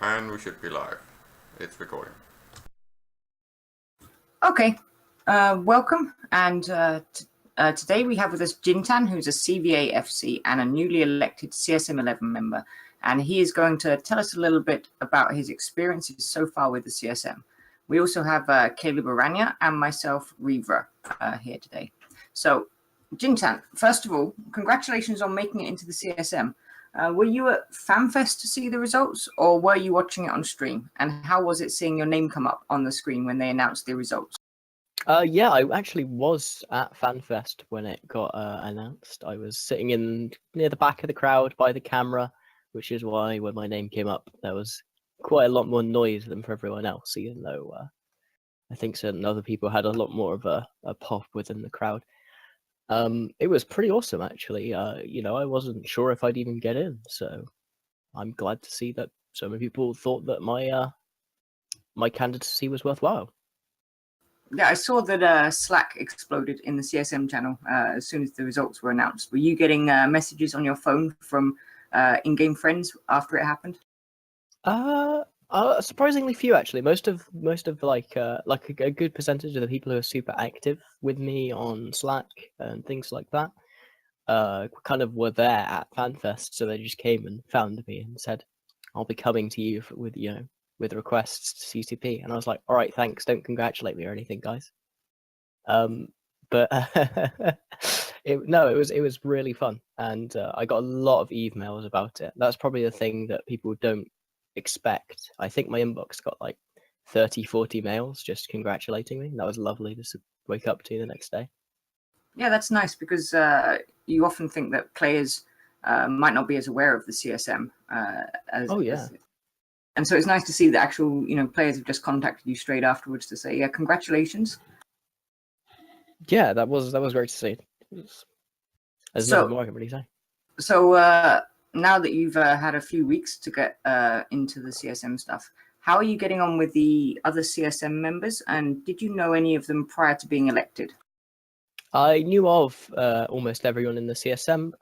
And we should be live. It's recording. Okay, welcome. And today we have with us JIn'Taan, who's a CVA FC and a newly elected CSM 11 member. And he is going to tell us a little bit about his experiences so far with the CSM. We also have Caleb Anya and myself, Reaver, here today. So, JIn'Taan, first of all, congratulations on making it into the CSM. Were you at FanFest to see the results, or were you watching it on stream? And how was it seeing your name come up on the screen when they announced the results? Yeah, I actually was at FanFest when it got announced. I was sitting in near the back of the crowd by the camera, which is why when my name came up, there was quite a lot more noise than for everyone else, even though I think certain other people had a lot more of a pop within the crowd. It was pretty awesome, actually. I wasn't sure if I'd even get in, so I'm glad to see that so many people thought that my candidacy was worthwhile. Yeah, I saw that Slack exploded in the CSM channel as soon as the results were announced. Were you getting messages on your phone from in-game friends after it happened? Surprisingly few, actually. Most of like a good percentage of the people who are super active with me on Slack and things like that kind of were there at FanFest, so they just came and found me and said, "I'll be coming to you with requests to CCP," and I was like, "All right, thanks. Don't congratulate me or anything, guys." But it was really fun, and I got a lot of emails about it. That's probably the thing that people don't expect. I think my inbox got like 30-40 mails just congratulating me. That was lovely to wake up to the next day. Yeah, that's nice, because you often think that players might not be as aware of the CSM. And so it's nice to see that actual, players have just contacted you straight afterwards to say, yeah, congratulations. Yeah, that was great to see. There's nothing more I can really say. So now that you've had a few weeks to get into the CSM stuff, how are you getting on with the other CSM members? And did you know any of them prior to being elected? I knew of almost everyone in the CSM,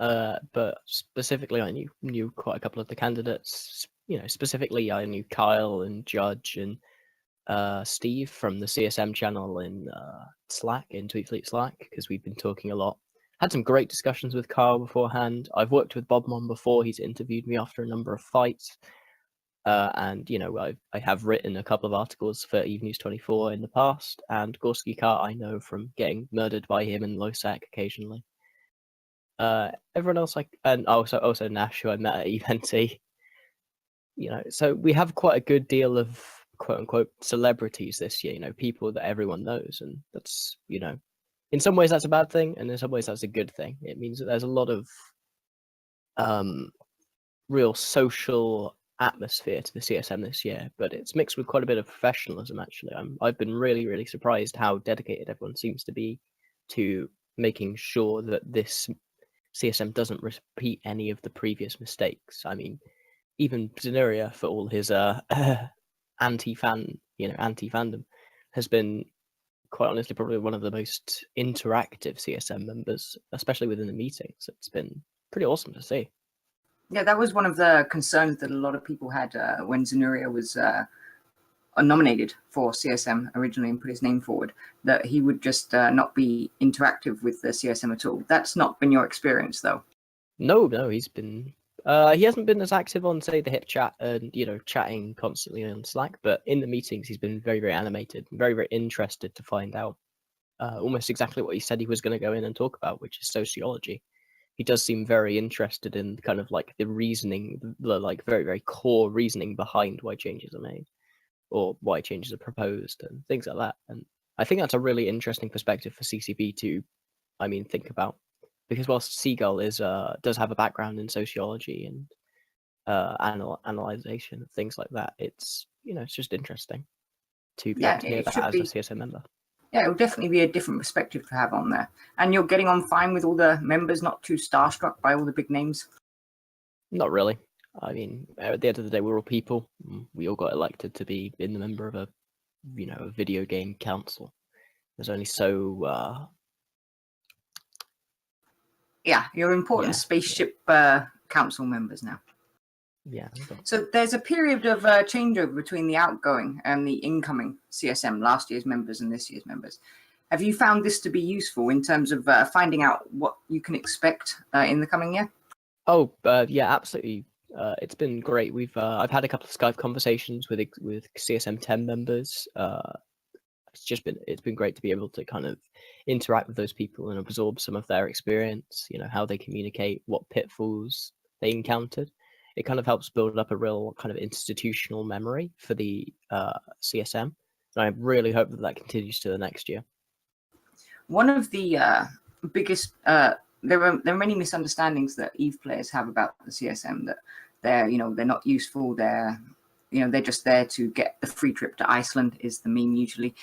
but specifically I knew quite a couple of the candidates. Specifically I knew Kyle and Judge and Steve from the CSM channel in Slack, in Tweetfleet Slack, because we've been talking a lot. Had some great discussions with Kyle beforehand. I've worked with Bobmon before. He's interviewed me after a number of fights. And I have written a couple of articles for EveNews24 in the past, and Gorski Kart I know from getting murdered by him in Losec occasionally. Everyone else, and also Nash, who I met at EVNT. So we have quite a good deal of quote unquote celebrities this year. People that everyone knows, and that's in some ways that's a bad thing, and in some ways that's a good thing. It means that there's a lot of real social atmosphere to the CSM this year, but it's mixed with quite a bit of professionalism, actually. I've been really, really surprised how dedicated everyone seems to be to making sure that this CSM doesn't repeat any of the previous mistakes. I mean, even Cinerea, for all his anti-fandom, has been, quite honestly, probably one of the most interactive CSM members, especially within the meetings. It's been pretty awesome to see. Yeah, that was one of the concerns that a lot of people had when Cinerea was nominated for CSM originally and put his name forward, that he would just not be interactive with the CSM at all. That's not been your experience, though. No, he's been. He hasn't been as active on, say, the hip chat and chatting constantly on Slack, but in the meetings he's been very, very animated, very, very interested to find out almost exactly what he said he was going to go in and talk about, which is sociology. He does seem very interested in kind of like the reasoning, the like very, very core reasoning behind why changes are made or why changes are proposed and things like that. And I think that's a really interesting perspective for CCP to, think about, because whilst Seagull does have a background in sociology and analyzation and things like that, it's it's just interesting to be able to hear that as a CSM member. Yeah, it will definitely be a different perspective to have on there. And you're getting on fine with all the members, not too starstruck by all the big names? Not really. I mean, at the end of the day, we're all people. We all got elected to be in the member of a video game council. There's only so... Yeah, you're important spaceship council members now. Yeah. So there's a period of changeover between the outgoing and the incoming CSM, last year's members and this year's members. Have you found this to be useful in terms of finding out what you can expect in the coming year? Oh, yeah, absolutely. It's been great. I've had a couple of Skype conversations with CSM 10 members. It's been great to be able to kind of interact with those people and absorb some of their experience, how they communicate, what pitfalls they encountered. It kind of helps build up a real kind of institutional memory for the CSM. And I really hope that continues to the next year. One of the biggest, there are many misunderstandings that EVE players have about the CSM, that they're not useful. They're just there to get the free trip to Iceland is the meme usually.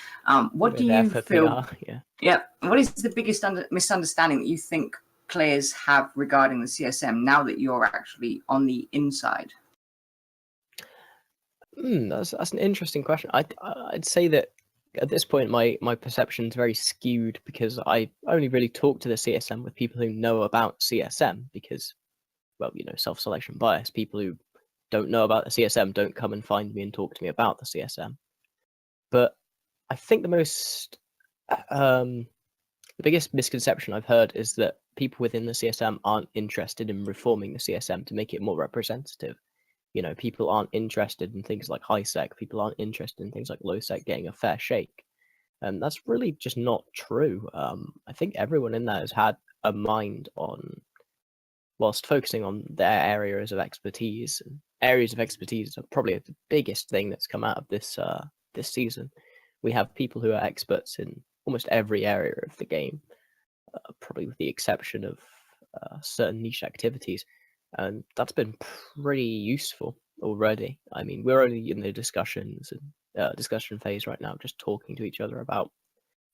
What do you feel? Yeah. What is the biggest misunderstanding that you think players have regarding the CSM now that you're actually on the inside? That's an interesting question. I'd say that at this point my perception is very skewed because I only really talk to the CSM with people who know about CSM because, well, self-selection bias. People who don't know about the CSM don't come and find me and talk to me about the CSM. But I think the biggest misconception I've heard is that people within the CSM aren't interested in reforming the CSM to make it more representative. People aren't interested in things like high sec. People aren't interested in things like low sec getting a fair shake. And that's really just not true. I think everyone in there has had a mind on, whilst focusing on their areas of expertise. And areas of expertise are probably the biggest thing that's come out of this season. We have people who are experts in almost every area of the game, probably with the exception of certain niche activities. And that's been pretty useful already. I mean, we're only in the discussion phase right now, just talking to each other about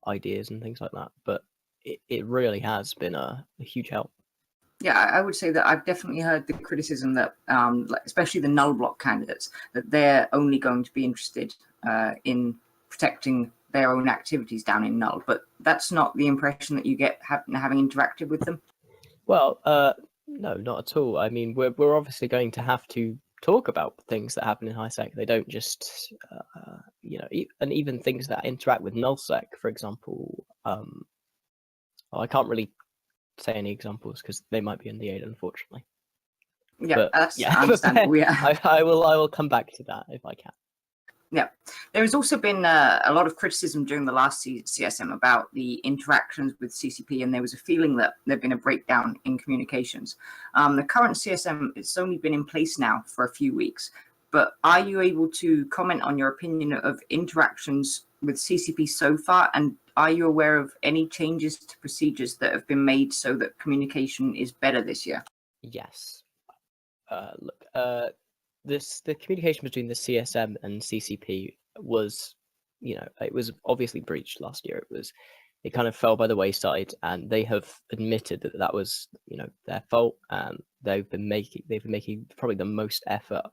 ideas and things like that. But it really has been a huge help. Yeah, I would say that I've definitely heard the criticism that, especially the null block candidates, that they're only going to be interested in protecting their own activities down in null. But that's not the impression that you get having interacted with them. Well, no, not at all. I mean, we're obviously going to have to talk about things that happen in high sec. They don't just, and even things that interact with null sec, for example. I can't really say any examples because they might be in the aid, unfortunately. Yeah, but, that's understandable. Yeah, I will come back to that if I can. Yeah, there has also been a lot of criticism during the last CSM about the interactions with CCP, and there was a feeling that there'd been a breakdown in communications. The current CSM, it's only been in place now for a few weeks, but are you able to comment on your opinion of interactions with CCP so far, and are you aware of any changes to procedures that have been made so that communication is better this year? Yes. The communication between the CSM and CCP was, it was obviously breached last year. It kind of fell by the wayside, and they have admitted that was, their fault, and they've been making probably the most effort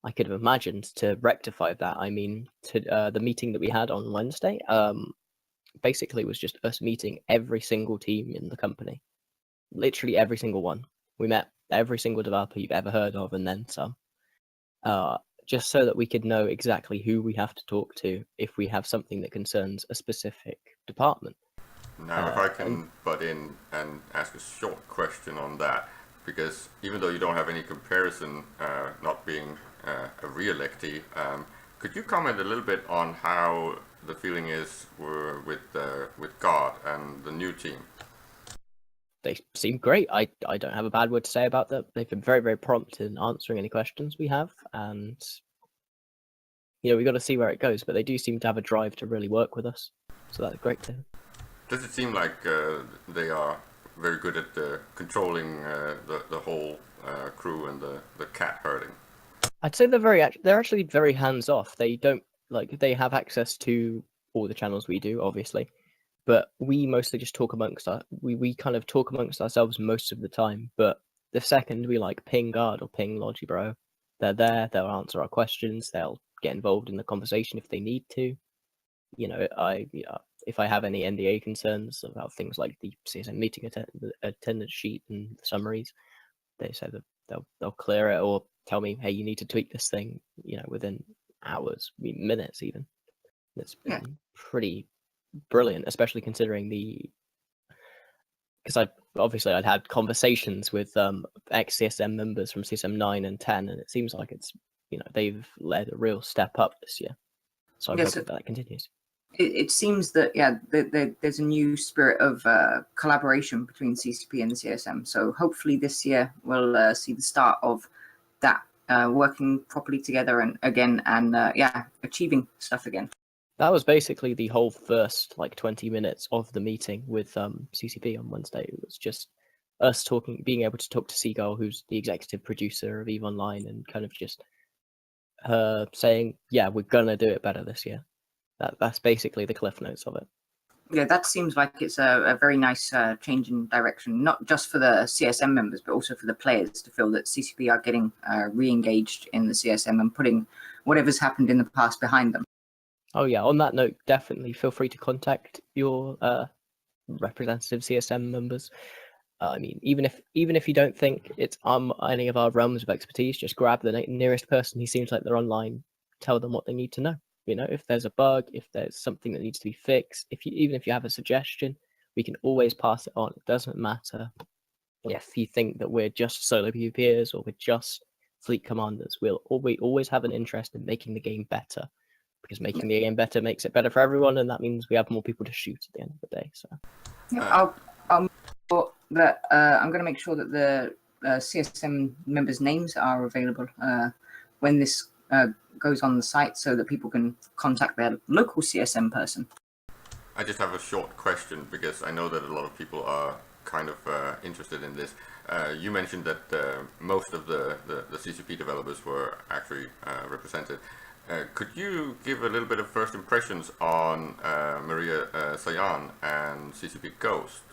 I could have imagined to rectify that. I mean, the meeting that we had on Wednesday, basically was just us meeting every single team in the company, literally every single one. We met every single developer you've ever heard of and then some, just so that we could know exactly who we have to talk to if we have something that concerns a specific department. Now, if I can butt in and ask a short question on that, because even though you don't have any comparison, not being a re-electee, could you comment a little bit on how the feeling is with God and the new team? They seem great. I don't have a bad word to say about them. They've been very, very prompt in answering any questions we have, and we got to see where it goes. But they do seem to have a drive to really work with us, so that's great to hear. Does it seem like they are very good at controlling the whole crew and the cat herding? I'd say they're actually very hands off. They don't they have access to all the channels we do, obviously. But we mostly just talk amongst we kind of talk amongst ourselves most of the time. But the second we ping guard or ping Logibro, they're there. They'll answer our questions. They'll get involved in the conversation if they need to. If I have any NDA concerns about things like the CSM meeting attendance sheet and the summaries, they say that they'll clear it or tell me, hey, you need to tweak this thing, within hours, minutes even. It's been pretty brilliant, especially considering because I'd had conversations with ex CSM members from CSM 9 and 10, and it seems like it's they've led a real step up this year. So I hope that continues. It seems that there's a new spirit of collaboration between CCP and the CSM. So hopefully this year we'll see the start of that working properly together and achieving stuff again. That was basically the whole first 20 minutes of the meeting with CCP on Wednesday. It was just us being able to talk to Seagull, who's the executive producer of EVE Online, and kind of just her saying, yeah, we're gonna do it better this year. That's basically the cliff notes of it. Yeah, that seems like it's a very nice change in direction, not just for the CSM members, but also for the players to feel that CCP are getting re-engaged in the CSM and putting whatever's happened in the past behind them. Oh yeah, on that note, definitely feel free to contact your representative CSM members. I mean, even if you don't think it's any of our realms of expertise, just grab the nearest person who seems like they're online, tell them what they need to know. If there's a bug, if there's something that needs to be fixed, even if you have a suggestion, we can always pass it on. It doesn't matter if you think that we're just solo PvPers or we're just fleet commanders. We always have an interest in making the game better, because making the game better makes it better for everyone, and that means we have more people to shoot at the end of the day. So I'm going to make sure that the CSM members' names are available when this goes on the site, so that people can contact their local CSM person. I just have a short question, because I know that a lot of people are kind of interested in this. You mentioned that most of the CCP developers were actually represented. Could you give a little bit of first impressions on Maria Sayan and CCP Ghost?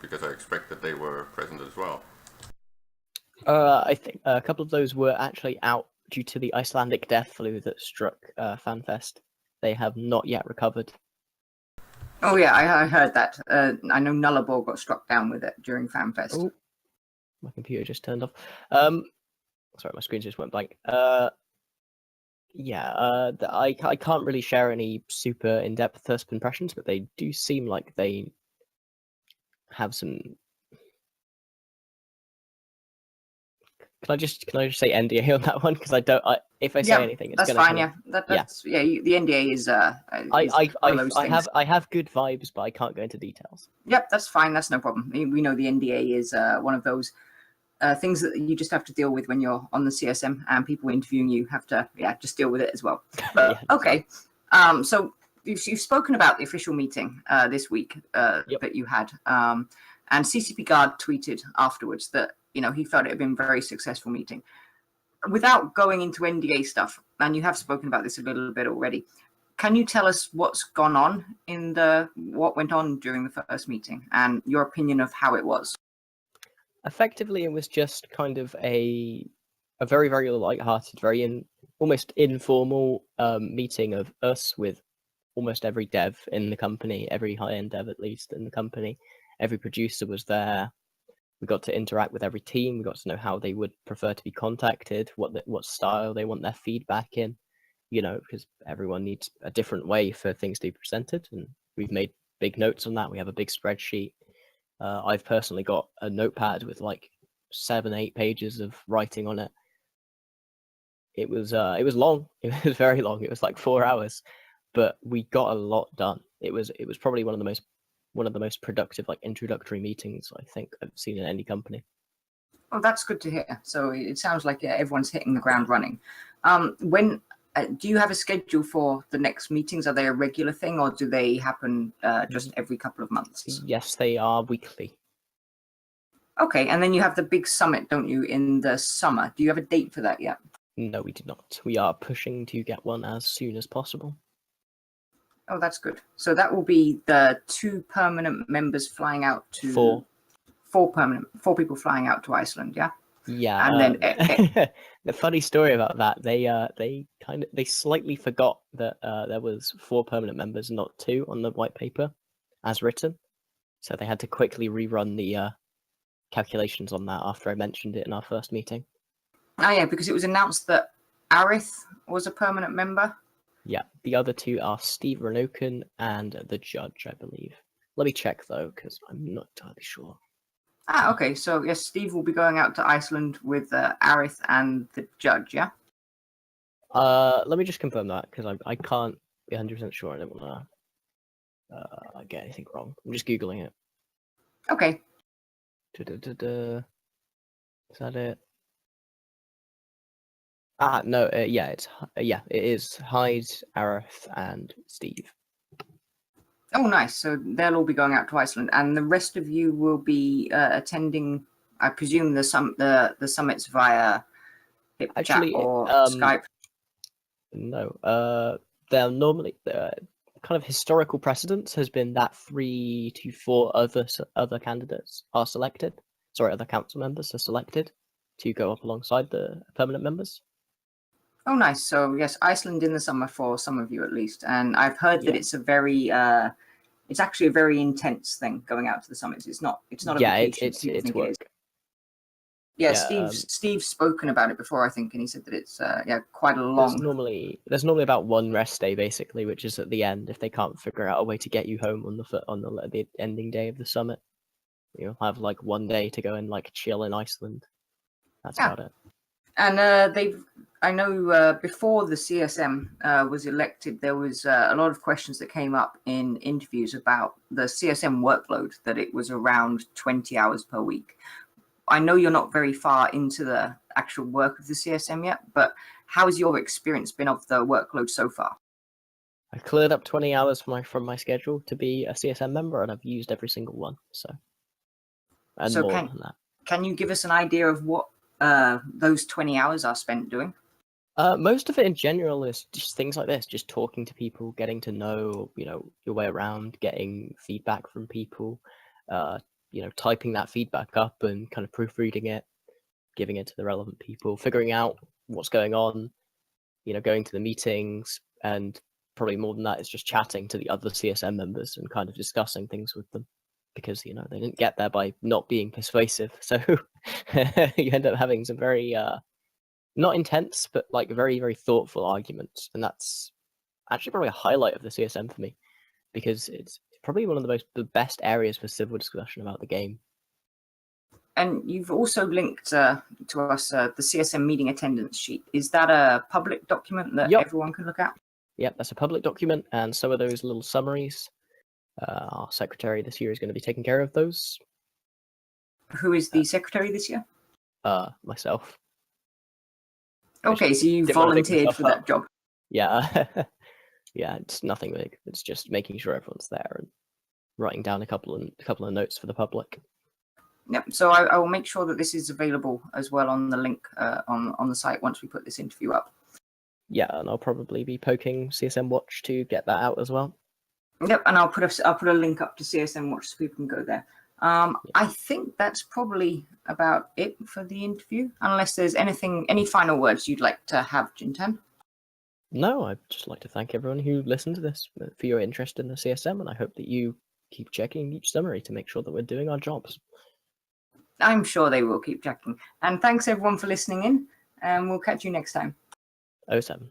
Because I expect that they were present as well. I think a couple of those were actually out due to the Icelandic death flu that struck FanFest. They have not yet recovered. Oh yeah, I heard that. I know Nullarbor got struck down with it during FanFest. Oh, my computer just turned off. Sorry, my screen just went blank. I can't really share any super in-depth first impressions, but they do seem like they have some. Can I just say NDA on that one? Because if I say anything, it's that's fine. Yeah, that's the NDA is. I have good vibes, but I can't go into details. Yep, that's fine. That's no problem. We know the NDA is one of those things that you just have to deal with when you're on the CSM, and people interviewing you have to just deal with it as well. But okay, so you've spoken about the official meeting this week that you had, and CCP Guard tweeted afterwards that he felt it had been a very successful meeting. Without going into NDA stuff, and you have spoken about this a little bit already, can you tell us what's gone on what went on during the first meeting and your opinion of how it was? Effectively, it was just kind of a very, very light-hearted, very almost informal meeting of us with almost every dev in the company, every high-end dev at least in the company. Every producer was there. We got to interact with every team. We got to know how they would prefer to be contacted, what style they want their feedback in, because everyone needs a different way for things to be presented. And we've made big notes on that. We have a big spreadsheet. I've personally got a notepad with 7-8 pages of writing on it. It was long. It was very long. It was 4 hours, but we got a lot done. It was probably one of the most productive introductory meetings I think I've seen in any company. Oh, that's good to hear. So it sounds like everyone's hitting the ground running. When do you have a schedule for the next meetings? Are they a regular thing, or do they happen just every couple of months? Yes, they are weekly. Okay, and then you have the big summit, don't you, in the summer? Do you have a date for that yet? No, we do not. We are pushing to get one as soon as possible. Oh, that's good. So that will be the 2 permanent members flying out to 4 people flying out to Iceland, yeah? Yeah. And then the funny story about that, they slightly forgot that there was 4 permanent members, not 2 on the white paper as written. So they had to quickly rerun calculations on that after I mentioned it in our first meeting. Oh yeah, because it was announced that Arith was a permanent member. Yeah, the other two are Steve Renoken and the judge, I believe. Let me check though, because I'm not entirely sure. Ah, okay. So yes, Steve will be going out to Iceland with Arith and the judge. Yeah. Let me just confirm that because I can't be 100% sure. I don't want to get anything wrong. I'm just googling it. Okay. Is that it? Ah, no. Yeah, it is Hyde, Arith, and Steve. Oh, nice. So they'll all be going out to Iceland, and the rest of you will be attending, I presume, the summits via HipChat Actually, or Skype. No. They're normally kind of historical precedence has been that 3 to 4 other candidates are selected. Sorry, other council members are selected to go up alongside the permanent members. Oh, nice. So yes, Iceland in the summer for some of you at least, and I've heard that Yeah. it's a very, it's actually a very intense thing going out to the summits. It's not a Yeah, vacation. People it's think work. it is. Yeah, Yeah, Steve's spoken about it before, I think, and he said that it's quite a There's long. normally about one rest day basically, which is at the end if they can't figure out a way to get you home on the ending day of the summit. You'll have like one day to go and like chill in Iceland. That's about it. And I know before the CSM was elected, there was a lot of questions that came up in interviews about the CSM workload, that it was around 20 hours per week. I know you're not very far into the actual work of the CSM yet, but how has your experience been of the workload so far? I cleared up 20 hours from my schedule to be a CSM member, and I've used every single one. And So more than that. Can you give us an idea of what those 20 hours are spent doing? Most of it in general is just things like this, just talking to people, getting to know, your way around, getting feedback from people, typing that feedback up and kind of proofreading it, giving it to the relevant people, figuring out what's going on, going to the meetings, and probably more than that is just chatting to the other CSM members and kind of discussing things with them, because they didn't get there by not being persuasive. So you end up having some very not intense, but like very, very thoughtful arguments. And that's actually probably a highlight of the CSM for me, because it's probably one of the best areas for civil discussion about the game. And you've also linked to us the CSM meeting attendance sheet. Is that a public document that everyone can look at? Yep, that's a public document, and some of those little summaries, our secretary this year is going to be taking care of those. Who is the secretary this year? Myself. Okay, so you volunteered for that job. Yeah. Yeah, it's nothing big. It's just making sure everyone's there and writing down a couple of notes for the public. Yep. So I will make sure that this is available as well on the link on the site once we put this interview up. Yeah, and I'll probably be poking CSM Watch to get that out as well. Yep, and I'll put a link up to CSM Watch so people can go there. I think that's probably about it for the interview, unless there's any final words you'd like to have, JIn'Taan. No, I'd just like to thank everyone who listened to this for your interest in the CSM, and I hope that you keep checking each summary to make sure that we're doing our jobs. I'm sure they will keep checking. And thanks everyone for listening in, and we'll catch you next time. 07.